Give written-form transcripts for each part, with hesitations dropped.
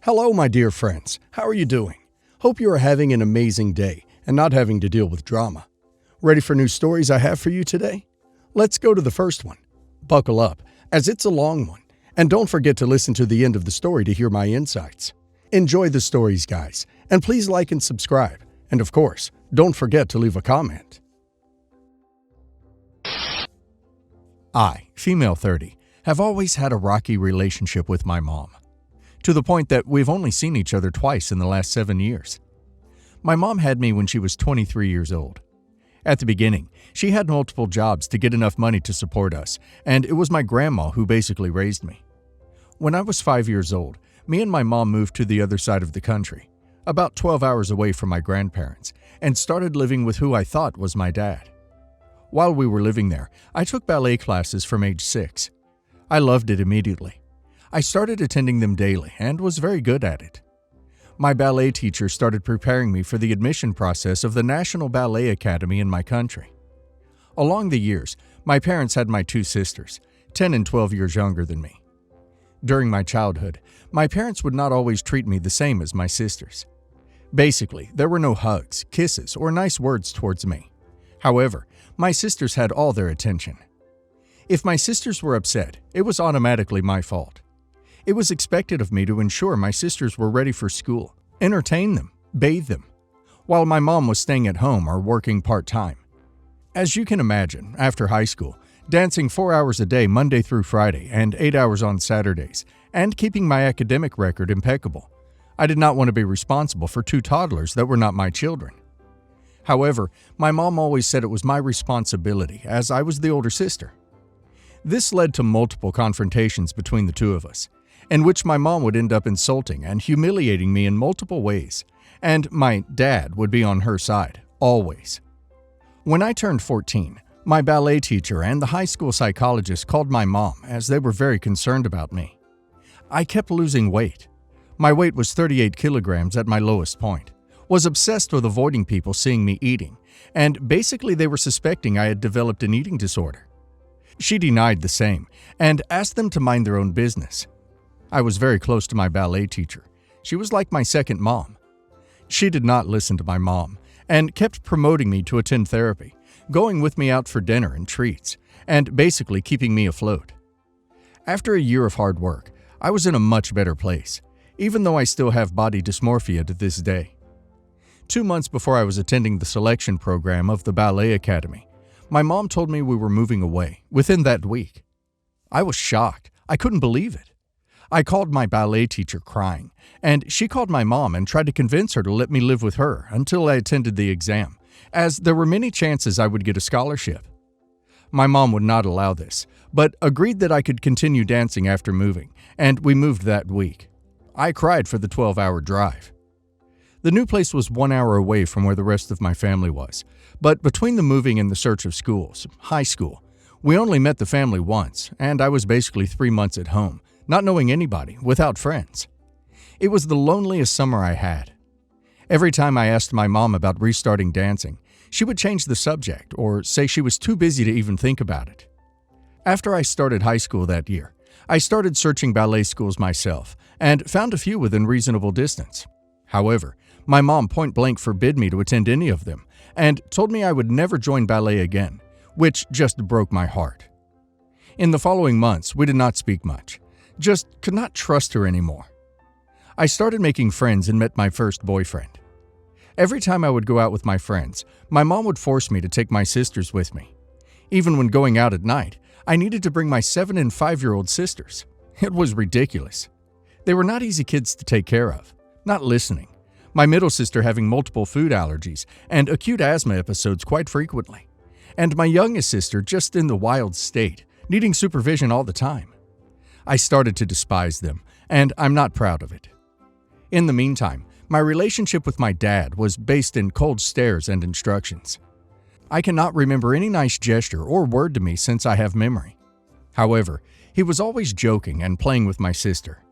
Hello, my dear friends. How are you doing? Hope you are having an amazing day and not having to deal with drama. Ready for new stories I have for you today? Let's go to the first one. Buckle up, as it's a long one, and don't forget to listen to the end of the story to hear my insights. Enjoy the stories, guys, and please like and subscribe. And of course, don't forget to leave a comment. I, female 30, have always had a rocky relationship with my mom, to the point that we've only seen each other twice in the last 7 years. My mom had me when she was 23 years old. At the beginning, she had multiple jobs to get enough money to support us, and it was my grandma who basically raised me. When I was 5 years old, me and my mom moved to the other side of the country, about 12 hours away from my grandparents, and started living with who I thought was my dad. While we were living there, I took ballet classes from age 6. I loved it immediately. I started attending them daily and was very good at it. My ballet teacher started preparing me for the admission process of the National Ballet Academy in my country. Along the years, my parents had my 2 sisters, 10 and 12 years younger than me. During my childhood, my parents would not always treat me the same as my sisters. Basically, there were no hugs, kisses, or nice words towards me. However, my sisters had all their attention. If my sisters were upset, it was automatically my fault. It was expected of me to ensure my sisters were ready for school, entertain them, bathe them, while my mom was staying at home or working part-time. As you can imagine, after high school, dancing 4 hours a day Monday through Friday and 8 hours on Saturdays, and keeping my academic record impeccable, I did not want to be responsible for 2 toddlers that were not my children. However, my mom always said it was my responsibility, as I was the older sister. This led to multiple confrontations between the 2 of us, in which my mom would end up insulting and humiliating me in multiple ways, and my dad would be on her side, always. When I turned 14, my ballet teacher and the high school psychologist called my mom as they were very concerned about me. I kept losing weight. My weight was 38 kilograms at my lowest point, was obsessed with avoiding people seeing me eating, and basically they were suspecting I had developed an eating disorder. She denied the same and asked them to mind their own business. I was very close to my ballet teacher. She was like my second mom. She did not listen to my mom and kept promoting me to attend therapy, going with me out for dinner and treats, and basically keeping me afloat. After a year of hard work, I was in a much better place, even though I still have body dysmorphia to this day. 2 months before I was attending the selection program of the Ballet Academy, my mom told me we were moving away within that week. I was shocked. I couldn't believe it. I called my ballet teacher crying, and she called my mom and tried to convince her to let me live with her until I attended the exam, as there were many chances I would get a scholarship. My mom would not allow this, but agreed that I could continue dancing after moving, and we moved that week. I cried for the 12-hour drive. The new place was 1 hour away from where the rest of my family was, but between the moving and the search of schools, high school, we only met the family once, and I was basically 3 months at home, not knowing anybody, without friends. It was the loneliest summer I had. Every time I asked my mom about restarting dancing, she would change the subject or say she was too busy to even think about it. After I started high school that year, I started searching ballet schools myself and found a few within reasonable distance. However, my mom point-blank forbid me to attend any of them and told me I would never join ballet again, which just broke my heart. In the following months, we did not speak much, just could not trust her anymore. I started making friends and met my first boyfriend. Every time I would go out with my friends, my mom would force me to take my sisters with me. Even when going out at night, I needed to bring my 7- and 5-year-old sisters. It was ridiculous. They were not easy kids to take care of, not listening. My middle sister having multiple food allergies and acute asthma episodes quite frequently, and my youngest sister just in the wild state, needing supervision all the time. I started to despise them, and I'm not proud of it. In the meantime, my relationship with my dad was based in cold stares and instructions. I cannot remember any nice gesture or word to me since I have memory. However, he was always joking and playing with my sister.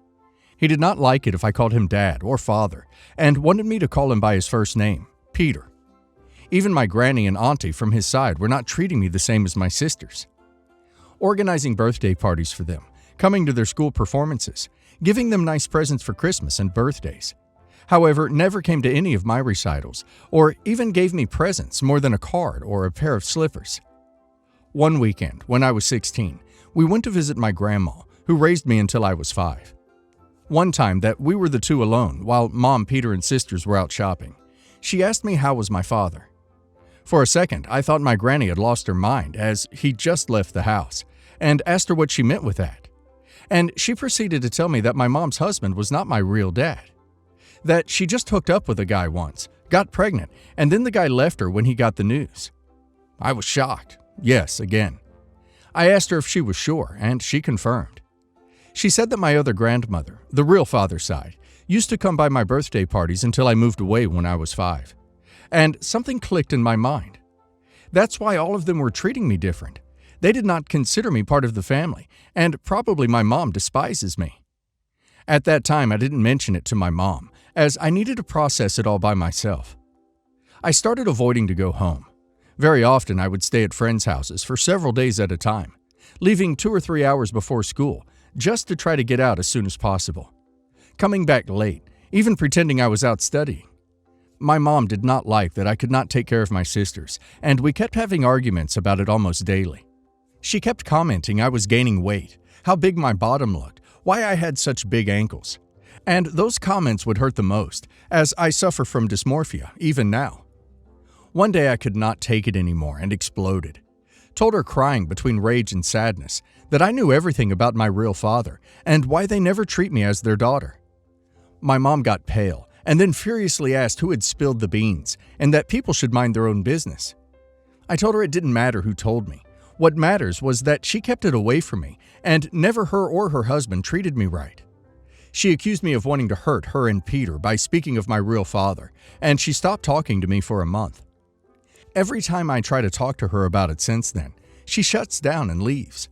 He did not like it if I called him dad or father, and wanted me to call him by his first name, Peter. Even my granny and auntie from his side were not treating me the same as my sisters. Organizing birthday parties for them, coming to their school performances, giving them nice presents for Christmas and birthdays. However, never came to any of my recitals, or even gave me presents more than a card or a pair of slippers. One weekend, when I was 16, we went to visit my grandma, who raised me until I was 5. One time that we were the two alone, while Mom, Peter, and sisters were out shopping, she asked me how was my father. For a second, I thought my granny had lost her mind, as he just left the house, and asked her what she meant with that. And she proceeded to tell me that my mom's husband was not my real dad. That she just hooked up with a guy once, got pregnant, and then the guy left her when he got the news. I was shocked. Yes, again. I asked her if she was sure, and she confirmed. She said that my other grandmother, the real father's side, used to come by my birthday parties until I moved away when I was 5. And something clicked in my mind. That's why all of them were treating me different. They did not consider me part of the family, and probably my mom despises me. At that time, I didn't mention it to my mom, as I needed to process it all by myself. I started avoiding to go home. Very often, I would stay at friends' houses for several days at a time, leaving 2 or 3 hours before school, just to try to get out as soon as possible. Coming back late, even pretending I was out studying. My mom did not like that I could not take care of my sisters, and we kept having arguments about it almost daily. She kept commenting I was gaining weight, how big my bottom looked, why I had such big ankles. And those comments would hurt the most, as I suffer from dysmorphia, even now. One day I could not take it anymore and exploded. Told her, crying between rage and sadness, that I knew everything about my real father and why they never treat me as their daughter. My mom got pale and then furiously asked who had spilled the beans and that people should mind their own business. I told her it didn't matter who told me. What matters was that she kept it away from me and never her or her husband treated me right. She accused me of wanting to hurt her and Peter by speaking of my real father, and she stopped talking to me for a month. Every time I try to talk to her about it since then, she shuts down and leaves.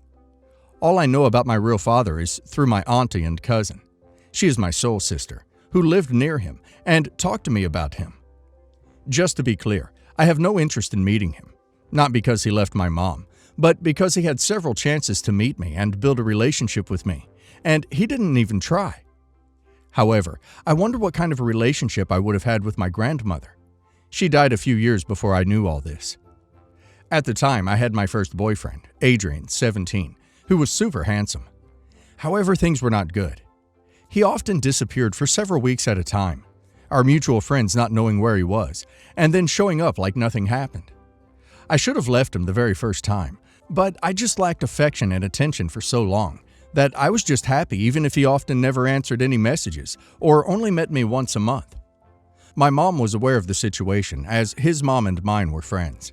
All I know about my real father is through my auntie and cousin. She is my soul sister, who lived near him and talked to me about him. Just to be clear, I have no interest in meeting him, not because he left my mom, but because he had several chances to meet me and build a relationship with me, and he didn't even try. However, I wonder what kind of a relationship I would have had with my grandmother. She died a few years before I knew all this. At the time, I had my first boyfriend, Adrian, 17, who was super handsome. However, things were not good. He often disappeared for several weeks at a time, our mutual friends not knowing where he was, and then showing up like nothing happened. I should have left him the very first time, but I just lacked affection and attention for so long that I was just happy even if he often never answered any messages or only met me once a month. My mom was aware of the situation, as his mom and mine were friends.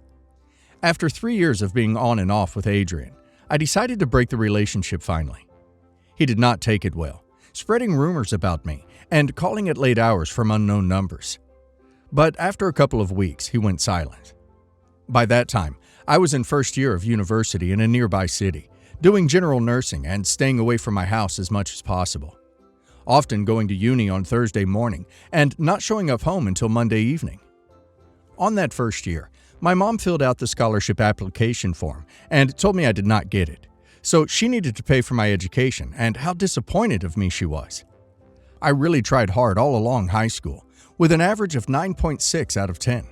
After 3 years of being on and off with Adrian, I decided to break the relationship finally. He did not take it well, spreading rumors about me and calling at late hours from unknown numbers. But after a couple of weeks, he went silent. By that time, I was in first year of university in a nearby city, doing general nursing and staying away from my house as much as possible. Often going to uni on Thursday morning and not showing up home until Monday evening. On that first year, my mom filled out the scholarship application form and told me I did not get it, so she needed to pay for my education and how disappointed of me she was. I really tried hard all along high school, with an average of 9.6 out of 10,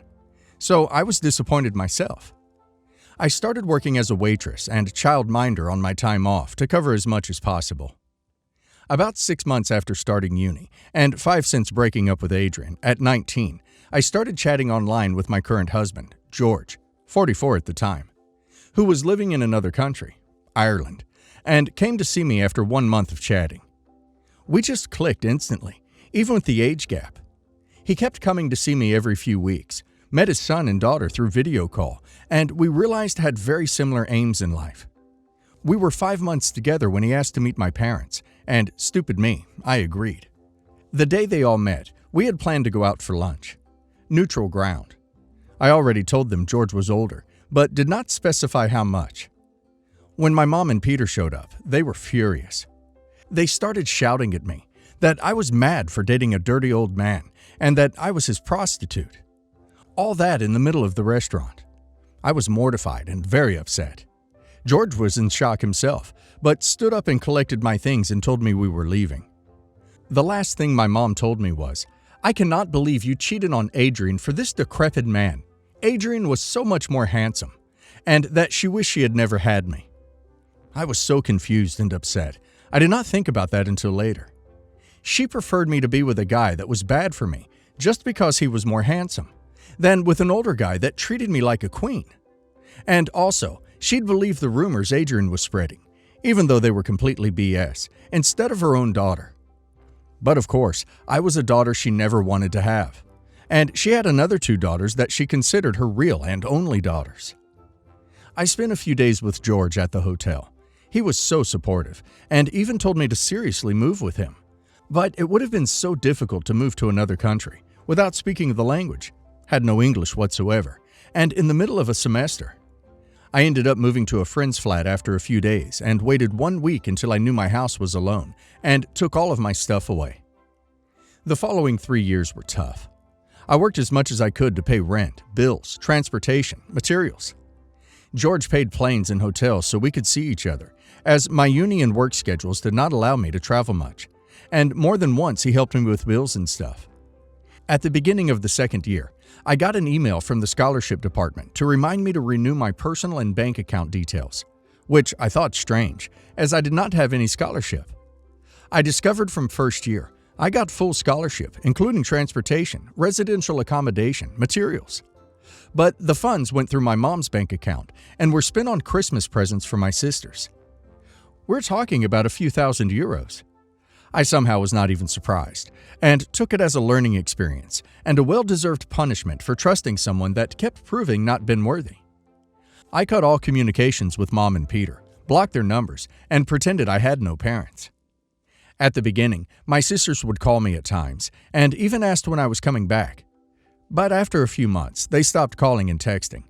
so I was disappointed myself. I started working as a waitress and childminder on my time off to cover as much as possible. About 6 months after starting uni, and 5 since breaking up with Adrian, at 19, I started chatting online with my current husband, George, 44 at the time, who was living in another country, Ireland, and came to see me after 1 month of chatting. We just clicked instantly, even with the age gap. He kept coming to see me every few weeks, met his son and daughter through video call, and we realized had very similar aims in life. We were 5 months together when he asked to meet my parents, and stupid me, I agreed. The day they all met, we had planned to go out for lunch. Neutral ground. I already told them George was older, but did not specify how much. When my mom and Peter showed up, they were furious. They started shouting at me that I was mad for dating a dirty old man and that I was his prostitute. All that in the middle of the restaurant. I was mortified and very upset. George was in shock himself, but stood up and collected my things and told me we were leaving. The last thing my mom told me was, "I cannot believe you cheated on Adrian for this decrepit man. Adrian was so much more handsome," and that she wished she had never had me. I was so confused and upset. I did not think about that until later. She preferred me to be with a guy that was bad for me just because he was more handsome, than with an older guy that treated me like a queen. And also, she'd believe the rumors Adrian was spreading, even though they were completely BS, instead of her own daughter. But of course, I was a daughter she never wanted to have. And she had another 2 daughters that she considered her real and only daughters. I spent a few days with George at the hotel. He was so supportive, and even told me to seriously move with him. But it would have been so difficult to move to another country, without speaking the language, had no English whatsoever, and in the middle of a semester. I ended up moving to a friend's flat after a few days and waited 1 week until I knew my house was alone and took all of my stuff away. The following 3 years were tough. I worked as much as I could to pay rent, bills, transportation, materials. George paid planes and hotels so we could see each other, as my uni and work schedules did not allow me to travel much, and more than once he helped me with bills and stuff. At the beginning of the second year, I got an email from the scholarship department to remind me to renew my personal and bank account details, which I thought strange, as I did not have any scholarship. I discovered from first year I got full scholarship, including transportation, residential accommodation, materials. But the funds went through my mom's bank account and were spent on Christmas presents for my sisters. We're talking about a few thousand euros. I somehow was not even surprised, and took it as a learning experience and a well-deserved punishment for trusting someone that kept proving not been worthy. I cut all communications with Mom and Peter, blocked their numbers, and pretended I had no parents. At the beginning, my sisters would call me at times, and even asked when I was coming back. But after a few months, they stopped calling and texting,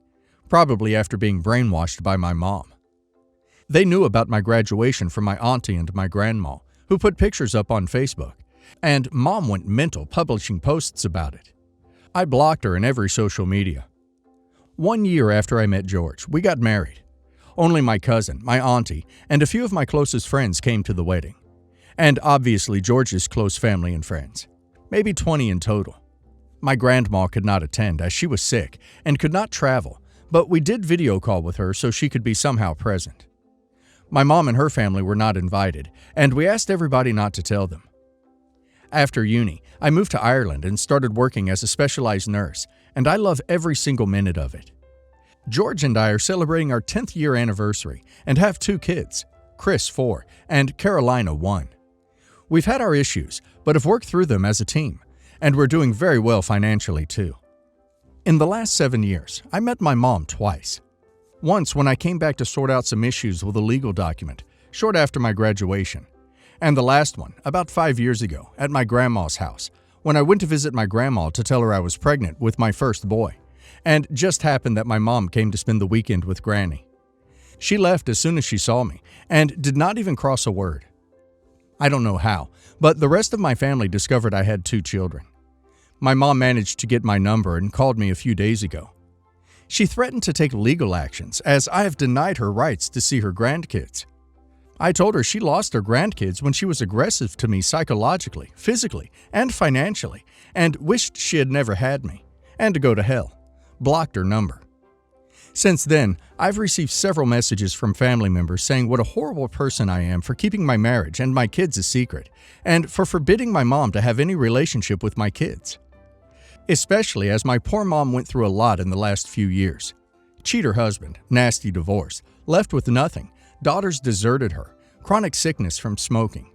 probably after being brainwashed by my mom. They knew about my graduation from my auntie and my grandma, who put pictures up on Facebook, and Mom went mental publishing posts about it. I blocked her in every social media. 1 year after I met George, we got married. Only my cousin, my auntie, and a few of my closest friends came to the wedding. And obviously George's close family and friends, maybe 20 in total. My grandma could not attend as she was sick and could not travel, but we did video call with her so she could be somehow present. My mom and her family were not invited, and we asked everybody not to tell them. After uni, I moved to Ireland and started working as a specialized nurse, and I love every single minute of it. George and I are celebrating our 10th year anniversary and have 2 kids, Chris 4 and Carolina 1. We've had our issues, but have worked through them as a team, and we're doing very well financially too. In the last 7 years, I met my mom twice. Once when I came back to sort out some issues with a legal document, short after my graduation. And the last one, about 5 years ago, at my grandma's house, when I went to visit my grandma to tell her I was pregnant with my first boy, and just happened that my mom came to spend the weekend with Granny. She left as soon as she saw me, and did not even cross a word. I don't know how, but the rest of my family discovered I had 2 children. My mom managed to get my number and called me a few days ago. She threatened to take legal actions as I have denied her rights to see her grandkids. I told her she lost her grandkids when she was aggressive to me psychologically, physically, and financially, and wished she had never had me, and to go to hell. Blocked her number. Since then, I've received several messages from family members saying what a horrible person I am for keeping my marriage and my kids a secret, and for forbidding my mom to have any relationship with my kids. Especially as my poor mom went through a lot in the last few years. Cheater husband, nasty divorce, left with nothing, daughters deserted her, chronic sickness from smoking.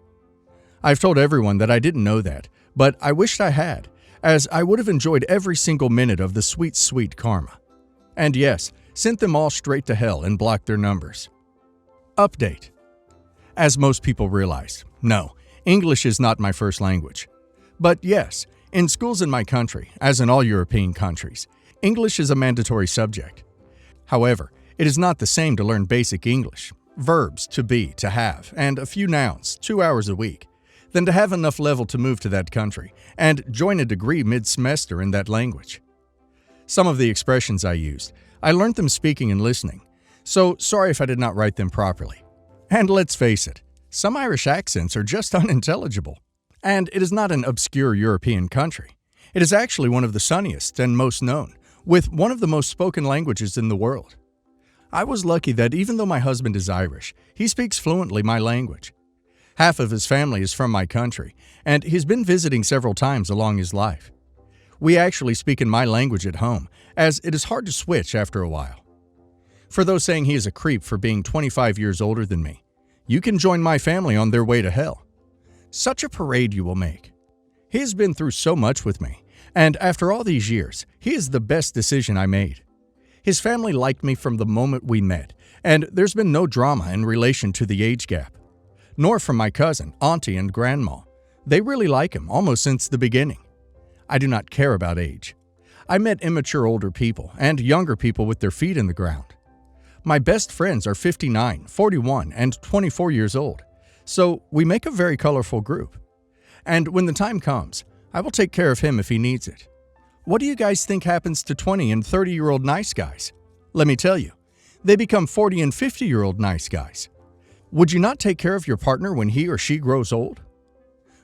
I've told everyone that I didn't know that, but I wished I had, as I would have enjoyed every single minute of the sweet, sweet karma. And yes, sent them all straight to hell and blocked their numbers. Update. As most people realize, no, English is not my first language. But yes, in schools in my country, as in all European countries, English is a mandatory subject. However, it is not the same to learn basic English, verbs to be, to have, and a few nouns 2 hours a week, than to have enough level to move to that country and join a degree mid-semester in that language. Some of the expressions I used, I learned them speaking and listening, So sorry if I did not write them properly. And let's face it, some Irish accents are just unintelligible. And it is not an obscure European country. It is actually one of the sunniest and most known, with one of the most spoken languages in the world. I was lucky that even though my husband is Irish, he speaks fluently my language. Half of his family is from my country, and he's been visiting several times along his life. We actually speak in my language at home, as it is hard to switch after a while. For those saying he is a creep for being 25 years older than me, you can join my family on their way to hell. Such a parade you will make. He has been through so much with me, and after all these years, he is the best decision I made. His family liked me from the moment we met, and there's been no drama in relation to the age gap. Nor from my cousin, auntie, and grandma. They really like him almost since the beginning. I do not care about age. I met immature older people and younger people with their feet in the ground. My best friends are 59, 41, and 24 years old, so we make a very colorful group. And when the time comes, I will take care of him if he needs it. What do you guys think happens to 20 and 30-year-old nice guys? Let me tell you, they become 40 and 50-year-old nice guys. Would you not take care of your partner when he or she grows old?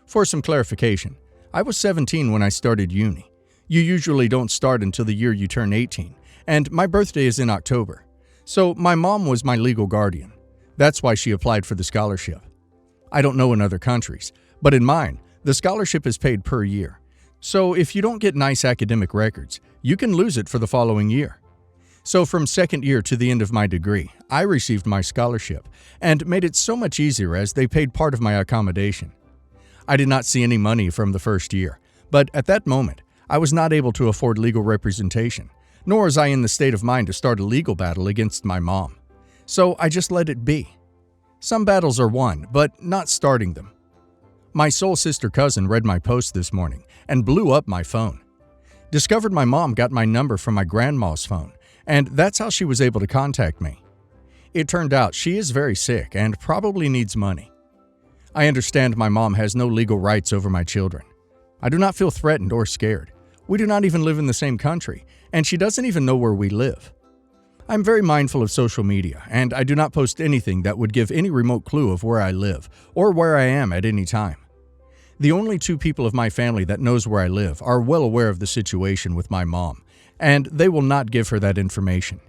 For some clarification, I was 17 when I started uni. You usually don't start until the year you turn 18, and my birthday is in October. So my mom was my legal guardian. That's why she applied for the scholarship. I don't know in other countries, but in mine, the scholarship is paid per year. So if you don't get nice academic records, you can lose it for the following year. So from second year to the end of my degree, I received my scholarship and made it so much easier as they paid part of my accommodation. I did not see any money from the first year, but at that moment, I was not able to afford legal representation, nor was I in the state of mind to start a legal battle against my mom. So I just let it be. Some battles are won, but not starting them. My soul sister cousin read my post this morning and blew up my phone. Discovered my mom got my number from my grandma's phone, and that's how she was able to contact me. It turned out she is very sick and probably needs money. I understand my mom has no legal rights over my children. I do not feel threatened or scared. We do not even live in the same country, and she doesn't even know where we live. I'm very mindful of social media, and I do not post anything that would give any remote clue of where I live or where I am at any time. The only two people of my family that knows where I live are well aware of the situation with my mom, and they will not give her that information.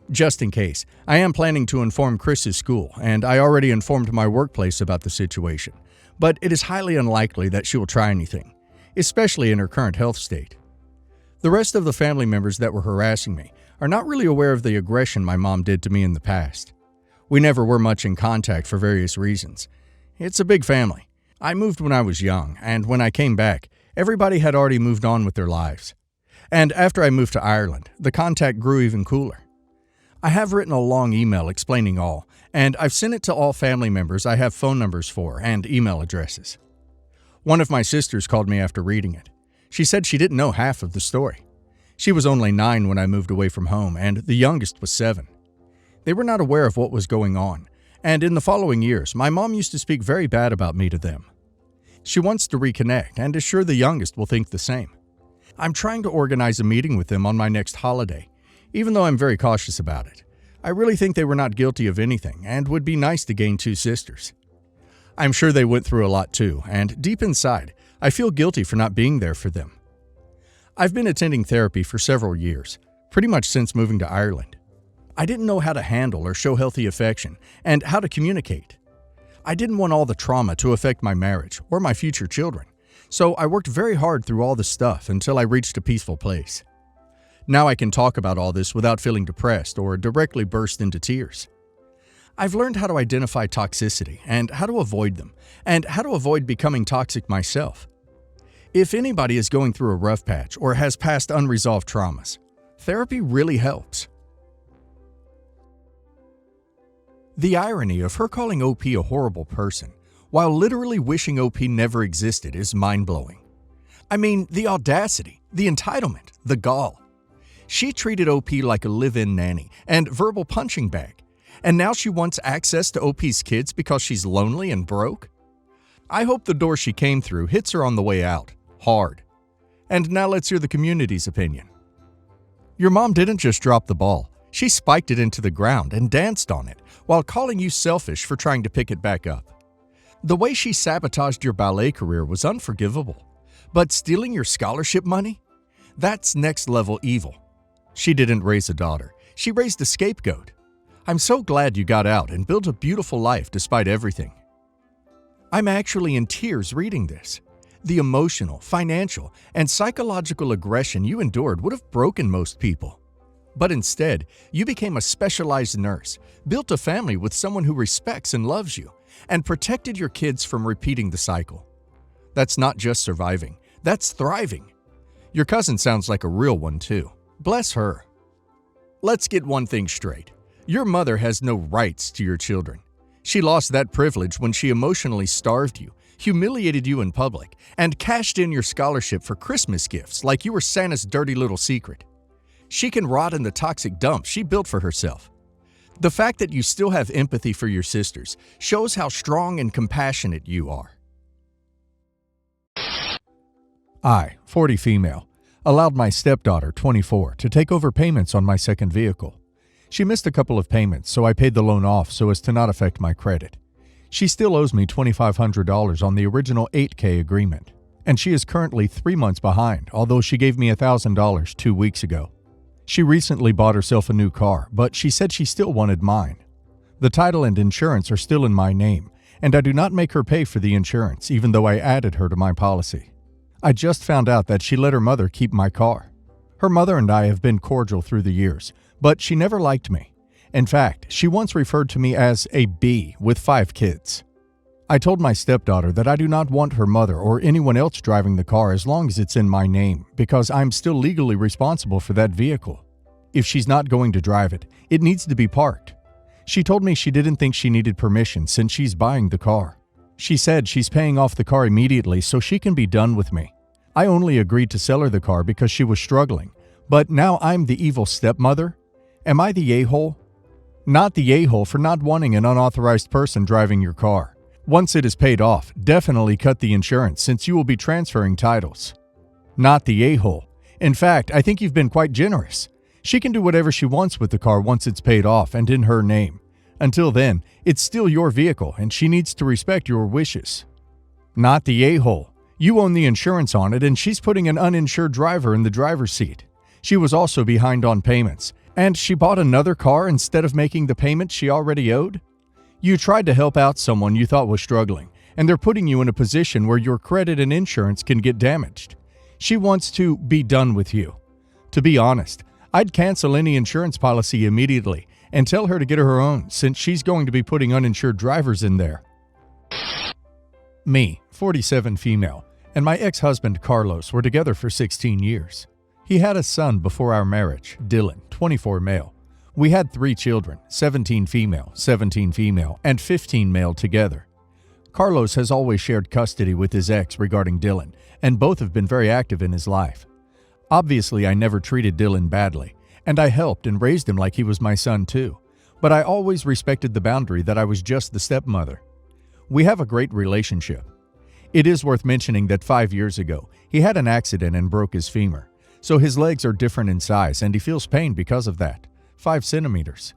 Just in case, I am planning to inform Chris's school, and I already informed my workplace about the situation, but it is highly unlikely that she will try anything, especially in her current health state. The rest of the family members that were harassing me are not really aware of the aggression my mom did to me in the past. We never were much in contact for various reasons. It's a big family. I moved when I was young, and when I came back, everybody had already moved on with their lives. And after I moved to Ireland, the contact grew even cooler. I have written a long email explaining all, and I've sent it to all family members I have phone numbers for and email addresses. One of my sisters called me after reading it. She said she didn't know half of the story. She was only 9 when I moved away from home, and the youngest was 7. They were not aware of what was going on, and in the following years, my mom used to speak very bad about me to them. She wants to reconnect and is sure the youngest will think the same. I'm trying to organize a meeting with them on my next holiday, even though I'm very cautious about it. I really think they were not guilty of anything and would be nice to gain 2 sisters. I'm sure they went through a lot too, and deep inside, I feel guilty for not being there for them. I've been attending therapy for several years, pretty much since moving to Ireland. I didn't know how to handle or show healthy affection and how to communicate. I didn't want all the trauma to affect my marriage or my future children, so I worked very hard through all the stuff until I reached a peaceful place. Now I can talk about all this without feeling depressed or directly burst into tears. I've learned how to identify toxicity and how to avoid them, and how to avoid becoming toxic myself. If anybody is going through a rough patch or has past unresolved traumas, therapy really helps. The irony of her calling OP a horrible person, while literally wishing OP never existed, is mind-blowing. I mean, the audacity, the entitlement, the gall. She treated OP like a live-in nanny and verbal punching bag, and now she wants access to OP's kids because she's lonely and broke? I hope the door she came through hits her on the way out, hard. And now let's hear the community's opinion. Your mom didn't just drop the ball, She spiked it into the ground and danced on it while calling you selfish for trying to pick it back up. The way she sabotaged your ballet career was unforgivable. But stealing your scholarship money? That's next-level evil. She didn't raise a daughter. She raised a scapegoat. I'm so glad you got out and built a beautiful life despite everything. I'm actually in tears reading this. The emotional, financial, and psychological aggression you endured would have broken most people. But instead, you became a specialized nurse, built a family with someone who respects and loves you, and protected your kids from repeating the cycle. That's not just surviving, that's thriving. Your cousin sounds like a real one too. Bless her. Let's get one thing straight. Your mother has no rights to your children. She lost that privilege when she emotionally starved you, humiliated you in public, and cashed in your scholarship for Christmas gifts like you were Santa's dirty little secret. She can rot in the toxic dump she built for herself. The fact that you still have empathy for your sisters shows how strong and compassionate you are. I, 40 female, allowed my stepdaughter, 24, to take over payments on my second vehicle. She missed a couple of payments, so I paid the loan off so as to not affect my credit. She still owes me $2,500 on the original $8,000 agreement, and she is currently 3 months behind, although she gave me $1,000 2 weeks ago. She recently bought herself a new car, but she said she still wanted mine. The title and insurance are still in my name, and I do not make her pay for the insurance, even though I added her to my policy. I just found out that she let her mother keep my car. Her mother and I have been cordial through the years, but she never liked me. In fact, she once referred to me as a B with 5 kids. I told my stepdaughter that I do not want her mother or anyone else driving the car as long as it's in my name, because I'm still legally responsible for that vehicle. If she's not going to drive it, it needs to be parked. She told me she didn't think she needed permission since she's buying the car. She said she's paying off the car immediately so she can be done with me. I only agreed to sell her the car because she was struggling, but now I'm the evil stepmother? Am I the a-hole? Not the a-hole for not wanting an unauthorized person driving your car. Once it is paid off, definitely cut the insurance since you will be transferring titles. Not the a-hole. In fact, I think you've been quite generous. She can do whatever she wants with the car once it's paid off and in her name. Until then, it's still your vehicle and she needs to respect your wishes. Not the a-hole. You own the insurance on it and she's putting an uninsured driver in the driver's seat. She was also behind on payments, and she bought another car instead of making the payment she already owed? You tried to help out someone you thought was struggling, and they're putting you in a position where your credit and insurance can get damaged. She wants to be done with you. To be honest, I'd cancel any insurance policy immediately and tell her to get her own since she's going to be putting uninsured drivers in there. Me, 47 female, and my ex-husband Carlos were together for 16 years. He had a son before our marriage, Dylan, 24 male. We had 3 children, 17 female, and 15 male together. Carlos has always shared custody with his ex regarding Dylan, and both have been very active in his life. Obviously, I never treated Dylan badly, and I helped and raised him like he was my son too, but I always respected the boundary that I was just the stepmother. We have a great relationship. It is worth mentioning that 5 years ago, he had an accident and broke his femur, so his legs are different in size and he feels pain because of that, 5 centimeters.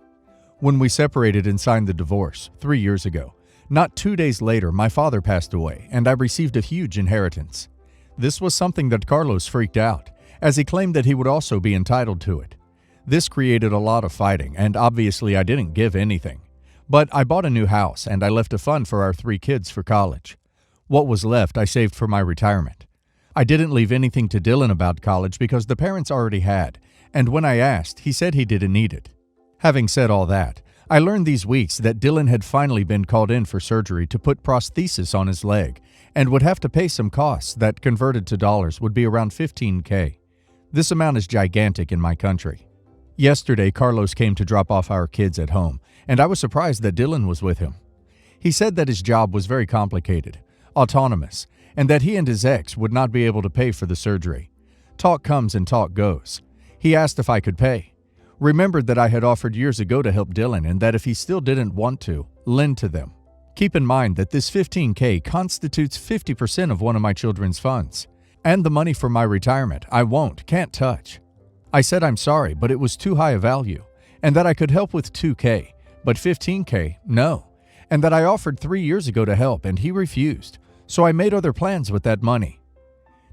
When we separated and signed the divorce 3 years ago, not 2 days later, my father passed away and I received a huge inheritance. This was something that Carlos freaked out, as he claimed that he would also be entitled to it. This created a lot of fighting, and obviously I didn't give anything. But I bought a new house and I left a fund for our 3 kids for college. What was left I saved for my retirement. I didn't leave anything to Dylan about college because the parents already had, and when I asked, he said he didn't need it. Having said all that, I learned these weeks that Dylan had finally been called in for surgery to put prosthesis on his leg and would have to pay some costs that converted to dollars would be around $15,000. This amount is gigantic in my country. Yesterday, Carlos came to drop off our kids at home, and I was surprised that Dylan was with him. He said that his job was very complicated, autonomous, and that he and his ex would not be able to pay for the surgery. Talk comes and talk goes. He asked if I could pay. Remembered that I had offered years ago to help Dylan and that if he still didn't want to, lend to them. Keep in mind that this $15,000 constitutes 50% of one of my children's funds. And the money for my retirement, can't touch. I said I'm sorry, but it was too high a value, and that I could help with $2K, but $15K, no, and that I offered 3 years ago to help and he refused, so I made other plans with that money.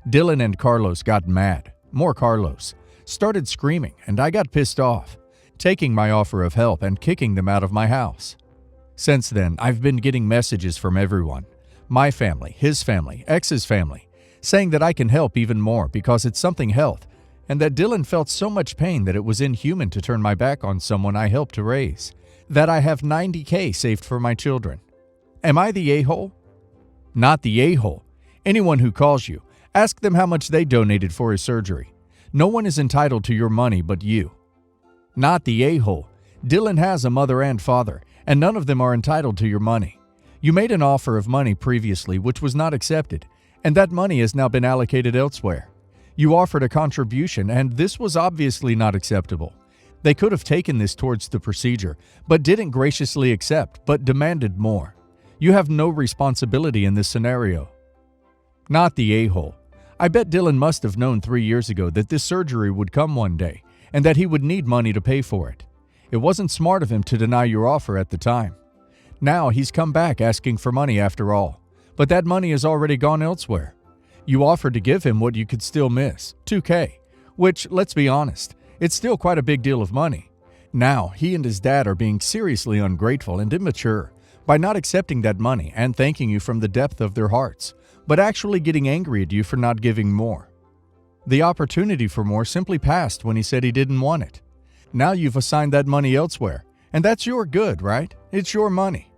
Dylan and Carlos got mad, more Carlos, started screaming, and I got pissed off, taking my offer of help and kicking them out of my house. Since then, I've been getting messages from everyone, my family, his family, ex's family, saying that I can help even more because it's something health, and that Dylan felt so much pain that it was inhuman to turn my back on someone I helped to raise, that I have $90K saved for my children. Am I the a-hole? Not the a-hole. Anyone who calls you, ask them how much they donated for his surgery. No one is entitled to your money but you. Not the a-hole. Dylan has a mother and father, and none of them are entitled to your money. You made an offer of money previously which was not accepted, and that money has now been allocated elsewhere. You offered a contribution, and this was obviously not acceptable. They could have taken this towards the procedure, but didn't graciously accept, but demanded more. You have no responsibility in this scenario. Not the a-hole. I bet Dylan must have known 3 years ago that this surgery would come one day, and that he would need money to pay for it. It wasn't smart of him to deny your offer at the time. Now he's come back asking for money after all, but that money has already gone elsewhere. You offered to give him what you could still miss, $2K, which, let's be honest, it's still quite a big deal of money. Now he and his dad are being seriously ungrateful and immature by not accepting that money and thanking you from the depth of their hearts, but actually getting angry at you for not giving more. The opportunity for more simply passed when he said he didn't want it. Now you've assigned that money elsewhere, and that's your good, right? It's your money.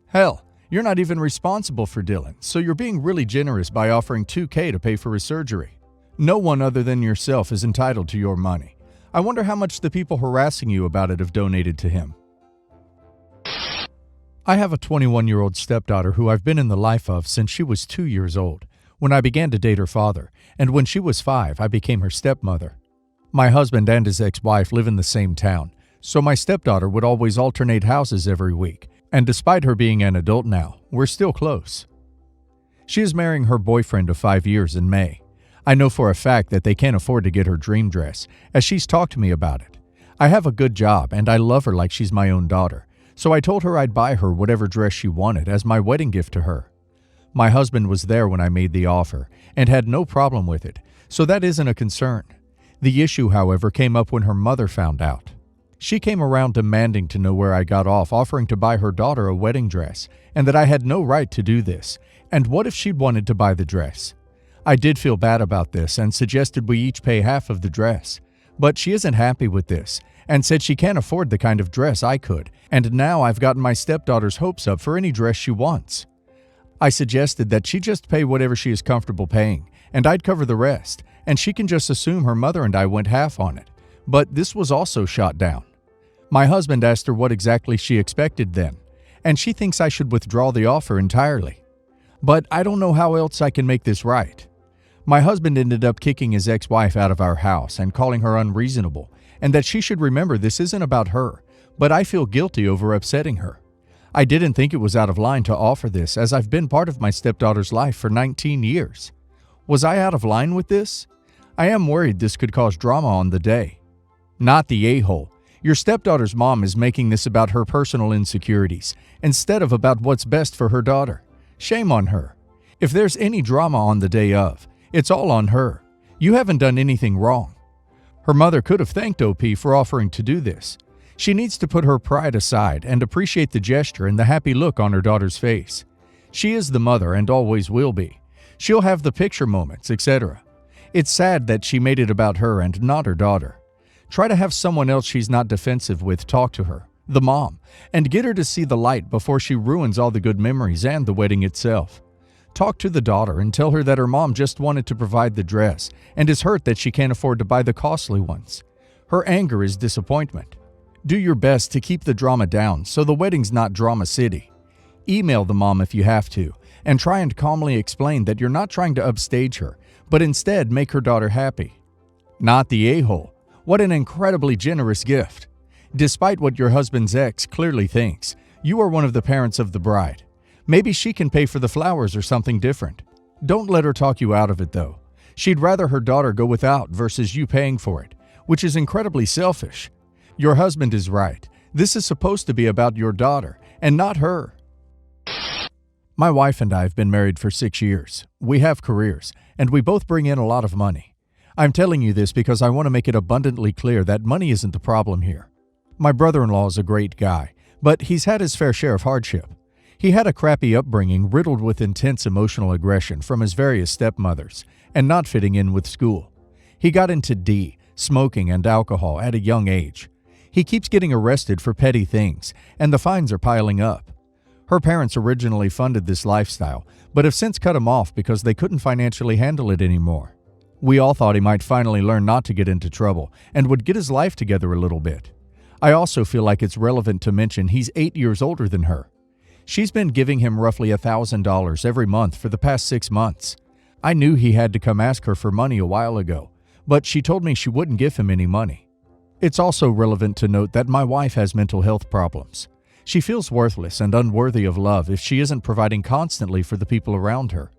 Hell, you're not even responsible for Dylan, so you're being really generous by offering $2K to pay for his surgery. No one other than yourself is entitled to your money. I wonder how much the people harassing you about it have donated to him. I have a 21-year-old stepdaughter who I've been in the life of since she was 2 years old, when I began to date her father, and when she was 5, I became her stepmother. My husband and his ex-wife live in the same town, so my stepdaughter would always alternate houses every week, and despite her being an adult now, we're still close. She is marrying her boyfriend of 5 years in May. I know for a fact that they can't afford to get her dream dress, as she's talked to me about it. I have a good job, and I love her like she's my own daughter, so I told her I'd buy her whatever dress she wanted as my wedding gift to her. My husband was there when I made the offer, and had no problem with it, so that isn't a concern. The issue, however, came up when her mother found out. She came around demanding to know where I got off offering to buy her daughter a wedding dress, and that I had no right to do this, and what if she'd wanted to buy the dress. I did feel bad about this and suggested we each pay half of the dress, but she isn't happy with this, and said she can't afford the kind of dress I could, and now I've gotten my stepdaughter's hopes up for any dress she wants. I suggested that she just pay whatever she is comfortable paying, and I'd cover the rest, and she can just assume her mother and I went half on it, but this was also shot down. My husband asked her what exactly she expected then, and she thinks I should withdraw the offer entirely. But I don't know how else I can make this right. My husband ended up kicking his ex-wife out of our house and calling her unreasonable, and that she should remember this isn't about her, but I feel guilty over upsetting her. I didn't think it was out of line to offer this, as I've been part of my stepdaughter's life for 19 years. Was I out of line with this? I am worried this could cause drama on the day. Not the a-hole. Your stepdaughter's mom is making this about her personal insecurities, instead of about what's best for her daughter. Shame on her. If there's any drama on the day of, it's all on her. You haven't done anything wrong. Her mother could have thanked OP for offering to do this. She needs to put her pride aside and appreciate the gesture and the happy look on her daughter's face. She is the mother and always will be. She'll have the picture moments, etc. It's sad that she made it about her and not her daughter. Try to have someone else she's not defensive with talk to her, the mom, and get her to see the light before she ruins all the good memories and the wedding itself. Talk to the daughter and tell her that her mom just wanted to provide the dress and is hurt that she can't afford to buy the costly ones. Her anger is disappointment. Do your best to keep the drama down so the wedding's not drama city. Email the mom if you have to, and try and calmly explain that you're not trying to upstage her, but instead make her daughter happy. Not the a-hole. What an incredibly generous gift. Despite what your husband's ex clearly thinks, you are one of the parents of the bride. Maybe she can pay for the flowers or something different. Don't let her talk you out of it, though. She'd rather her daughter go without versus you paying for it, which is incredibly selfish. Your husband is right. This is supposed to be about your daughter, and not her. My wife and I have been married for 6 years. We have careers, and we both bring in a lot of money. I'm telling you this because I want to make it abundantly clear that money isn't the problem here. My brother-in-law is a great guy, but he's had his fair share of hardship. He had a crappy upbringing riddled with intense emotional aggression from his various stepmothers and not fitting in with school. He got into smoking and alcohol at a young age. He keeps getting arrested for petty things, and the fines are piling up. Her parents originally funded this lifestyle, but have since cut him off because they couldn't financially handle it anymore. We all thought he might finally learn not to get into trouble and would get his life together a little bit. I also feel like it's relevant to mention he's 8 years older than her. She's been giving him roughly $1,000 every month for the past 6 months. I knew he had to come ask her for money a while ago, but she told me she wouldn't give him any money. It's also relevant to note that my wife has mental health problems. She feels worthless and unworthy of love if she isn't providing constantly for the people around her.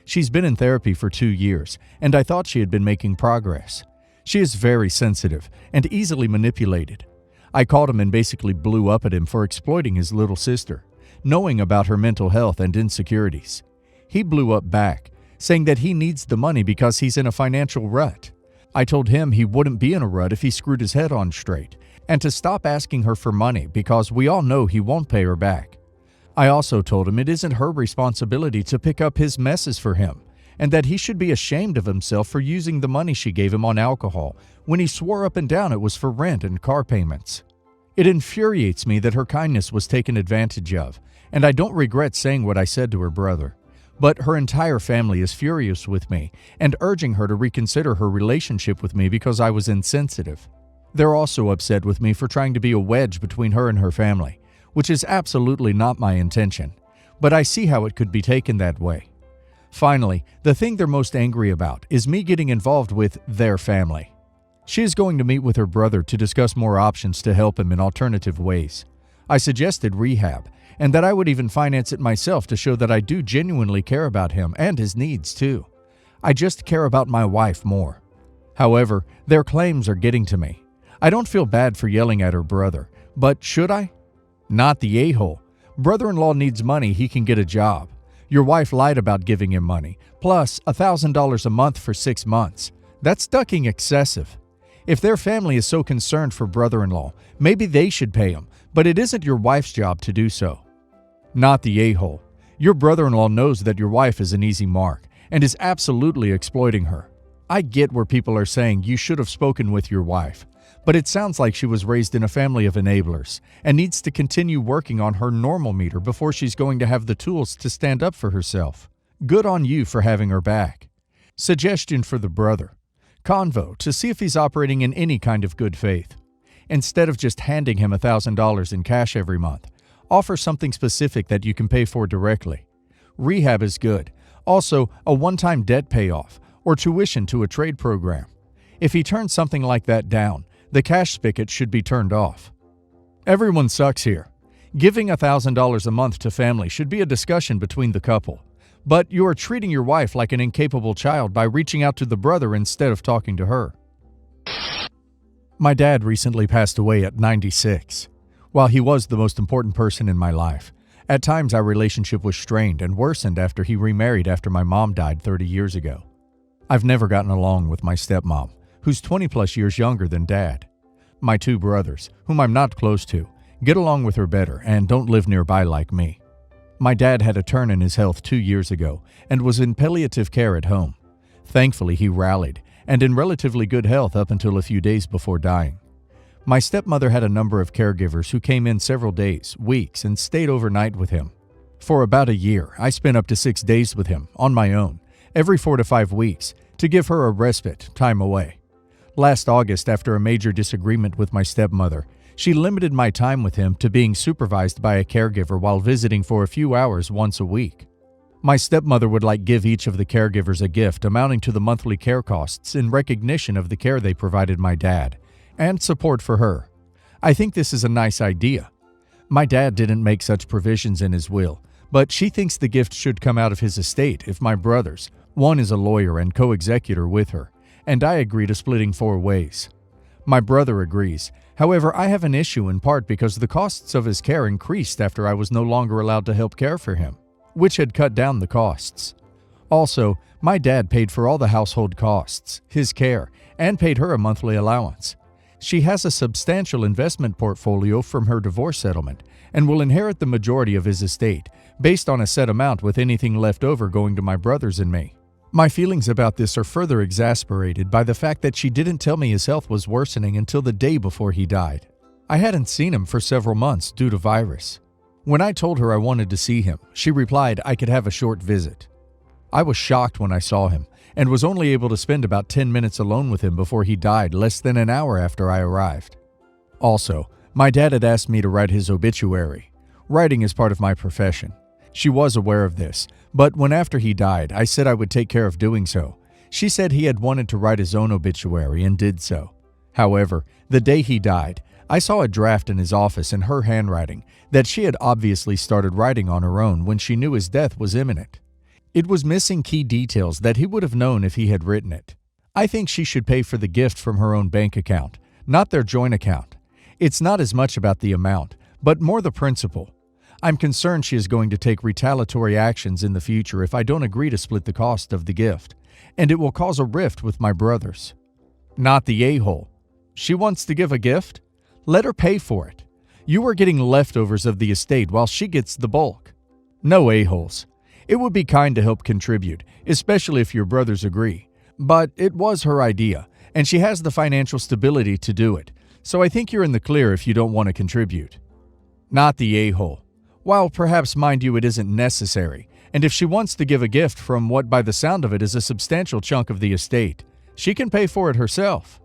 She's been in therapy for 2 years, and I thought she had been making progress. She is very sensitive and easily manipulated. I called him and basically blew up at him for exploiting his little sister, knowing about her mental health and insecurities. He blew up back, saying that he needs the money because he's in a financial rut. I told him he wouldn't be in a rut if he screwed his head on straight, and to stop asking her for money because we all know he won't pay her back. I also told him it isn't her responsibility to pick up his messes for him, and that he should be ashamed of himself for using the money she gave him on alcohol when he swore up and down it was for rent and car payments. It infuriates me that her kindness was taken advantage of, and I don't regret saying what I said to her brother. But her entire family is furious with me and urging her to reconsider her relationship with me because I was insensitive. They're also upset with me for trying to be a wedge between her and her family, which is absolutely not my intention, but I see how it could be taken that way. Finally, the thing they're most angry about is me getting involved with their family. She is going to meet with her brother to discuss more options to help him in alternative ways. I suggested rehab, and that I would even finance it myself to show that I do genuinely care about him and his needs too. I just care about my wife more. However, their claims are getting to me. I don't feel bad for yelling at her brother, but should I? Not the a-hole. Brother-in-law needs money, he can get a job. Your wife lied about giving him money, plus $1,000 a month for 6 months. That's ducking excessive. If their family is so concerned for brother-in-law, maybe they should pay him, but it isn't your wife's job to do so. Not the a-hole. Your brother-in-law knows that your wife is an easy mark and is absolutely exploiting her. I get where people are saying you should have spoken with your wife, but it sounds like she was raised in a family of enablers and needs to continue working on her normal meter before she's going to have the tools to stand up for herself. Good on you for having her back. Suggestion for the brother. Convo to see if he's operating in any kind of good faith. Instead of just handing him $1,000 in cash every month, offer something specific that you can pay for directly. Rehab is good. Also, a one-time debt payoff or tuition to a trade program. If he turns something like that down, the cash spigot should be turned off. Everyone sucks here. Giving $1,000 a month to family should be a discussion between the couple. But you are treating your wife like an incapable child by reaching out to the brother instead of talking to her. My dad recently passed away at 96. While he was the most important person in my life, at times our relationship was strained and worsened after he remarried after my mom died 30 years ago. I've never gotten along with my stepmom, who's 20+ years younger than Dad. My 2 brothers, whom I'm not close to, get along with her better and don't live nearby like me. My dad had a turn in his health 2 years ago and was in palliative care at home. Thankfully, he rallied and in relatively good health up until a few days before dying. My stepmother had a number of caregivers who came in several days, weeks, and stayed overnight with him. For about a year, I spent up to 6 days with him, on my own, every 4 to 5 weeks, to give her a respite, time away. Last August, after a major disagreement with my stepmother, she limited my time with him to being supervised by a caregiver while visiting for a few hours once a week. My stepmother would give each of the caregivers a gift amounting to the monthly care costs in recognition of the care they provided my dad, and support for her. I think this is a nice idea. My dad didn't make such provisions in his will, but she thinks the gift should come out of his estate if my brothers, one is a lawyer and co-executor with her, and I agree to splitting 4 ways. My brother agrees. However, I have an issue in part because the costs of his care increased after I was no longer allowed to help care for him, which had cut down the costs. Also, my dad paid for all the household costs, his care, and paid her a monthly allowance. She has a substantial investment portfolio from her divorce settlement and will inherit the majority of his estate, based on a set amount with anything left over going to my brothers and me. My feelings about this are further exasperated by the fact that she didn't tell me his health was worsening until the day before he died. I hadn't seen him for several months due to virus. When I told her I wanted to see him, she replied I could have a short visit. I was shocked when I saw him, and was only able to spend about 10 minutes alone with him before he died less than an hour after I arrived. Also, my dad had asked me to write his obituary. Writing is part of my profession. She was aware of this, but when after he died, I said I would take care of doing so. She said he had wanted to write his own obituary and did so. However, the day he died, I saw a draft in his office in her handwriting that she had obviously started writing on her own when she knew his death was imminent. It was missing key details that he would have known if he had written it. I think she should pay for the gift from her own bank account, not their joint account. It's not as much about the amount, but more the principle. I'm concerned she is going to take retaliatory actions in the future if I don't agree to split the cost of the gift, and it will cause a rift with my brothers. Not the a-hole. She wants to give a gift? Let her pay for it. You are getting leftovers of the estate while she gets the bulk. No a-holes. It would be kind to help contribute, especially if your brothers agree. But it was her idea, and she has the financial stability to do it, so I think you're in the clear if you don't want to contribute. Not the a-hole. While perhaps, mind you, it isn't necessary, and if she wants to give a gift from what by the sound of it is a substantial chunk of the estate, she can pay for it herself.